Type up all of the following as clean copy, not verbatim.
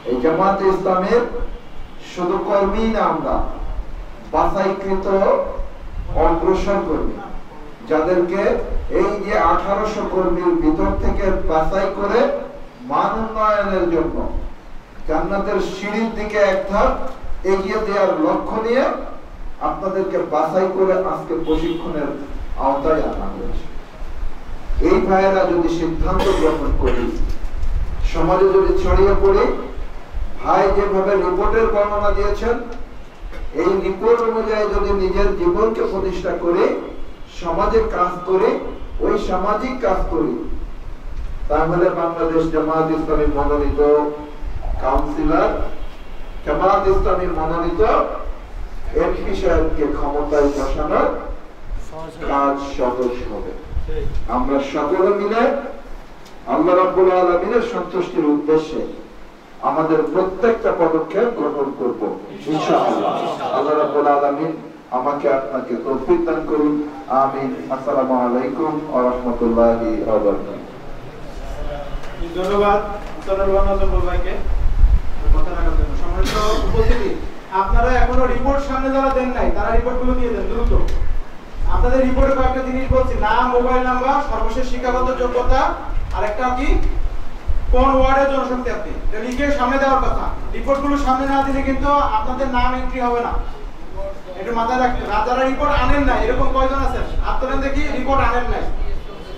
এই জামাতে ইসলামের শুধু কর্মী না, আমরা বাছাইকৃত অগ্রসর কর্মী, যাদেরকে এই যে 1800 কর্মীর ভিতর থেকে বাছাই করে মান উন্নয়নের জন্য জান্নাতের সিঁড়ির দিকে এক ধাপ এগিয়ে দেওয়ার লক্ষ্য নিয়ে আপনাদেরকে বাছাই করে আজকে প্রশিক্ষণের আওতায় আনা হয়েছে। এই ভাইয়েরা যদি সিদ্ধান্ত গ্রহণ করি, সমাজে যদি ছড়িয়ে পড়ে, ভাই যেভাবে রিপোর্টের বর্ণনা দিয়েছেন, এই রিপোর্ট অনুযায়ী যদি নিজের জীবনকে প্রতিষ্ঠা করে সমাজে কাজ করে, ওই সামাজিক কাজ করি, তাহলে বাংলাদেশ জামাত ইসলামী মনোনীত কাউন্সিলর, জামাত ইসলামী মনোনীত এমপি সাহেবকে ক্ষমতায় বসানোর কাজ সহজ হবে। আমরা সকলে মিলে আল্লাহ রাব্বুল আলামিনের সন্তুষ্টির উদ্দেশ্যে আমাদের প্রত্যেকটা পদক্ষেপ গ্রহণ করব ইনশাআল্লাহ। আল্লাহ রাব্বুল আলামিন আমাকে আপনাকে তৌফিক দান করুন, আমিন। আসসালামু আলাইকুম ওয়া রাহমাতুল্লাহি ওয়া বারাকাতুহু। ধন্যবাদ ভাইকে কথা রাখার জন্য। সম্মানিত উপস্থিতি, আপনারা এখনো রিপোর্ট সামনে যারা দেন নাই তারা রিপোর্টগুলো দিয়ে দেন দ্রুত। আপনাদের রিপোর্টে কয়েকটা জিনিস বলছি, নাম, মোবাইল নাম্বার, সর্বশেষ শিক্ষাগত যোগ্যতা, আর একটা কি কোন ওয়ার্ডের জনশক্তি আপনি লিখে সামনে দেওয়ার কথা। রিপোর্টগুলো সামনে না দিলে কিন্তু আপনাদের নাম এন্ট্রি হবে না, একটু মাথায় রাখতে। যারা রিপোর্ট আনেন না, এরকম কয়জন আছেন হাত তোলেন দেখি, রিপোর্ট আনেন নাই।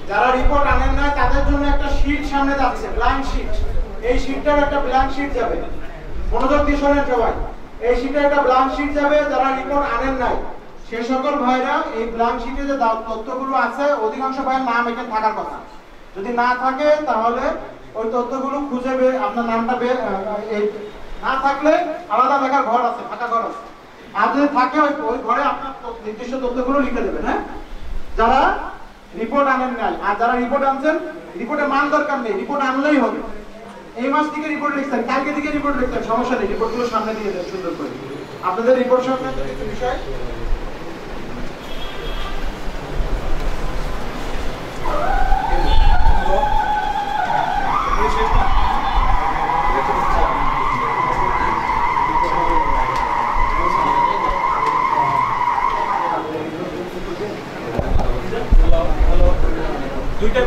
যারা রিপোর্ট আনেন না তাদের জন্য একটা শীট সামনে যাচ্ছে, ব্ল্যাঙ্ক শীট। এই শীটটার একটা ব্ল্যাঙ্ক শীট যাবে, মনোযোগ দিয়ে শোনেন সবাই। এই শীটে একটা ব্ল্যাঙ্ক শীট যাবে, যারা রিপোর্ট আনেন নাই সে সকল ভাইরা এই ব্ল্যাঙ্ক শীটে যে তথ্যগুলো আছে, অধিকাংশ ভাইয়ের নাম এখানে থাকার কথা। যদি না থাকে তাহলে ওই তথ্যগুলো খুঁজে আপনার নামটা না থাকলে আলাদা লেখার ঘর আছে, ফাঁকা ঘর আছে। আর যদি থাকে ওই ঘরে আপনার নির্দিষ্ট তথ্যগুলো লিখে দেবেন। হ্যাঁ, যারা রিপোর্ট আনেন নাই, আর যারা রিপোর্ট আনছেন, রিপোর্টের মান দরকার নেই, রিপোর্ট আনলেই হবে। এই মাস থেকে রিপোর্ট লিখছেন, কালকে থেকে রিপোর্ট লিখছেন, সমস্যা নেই, রিপোর্টগুলো সামনে দিয়ে দেন সুন্দর করে। আপনাদের রিপোর্ট সংক্রান্ত কিছু বিষয় দুইটাই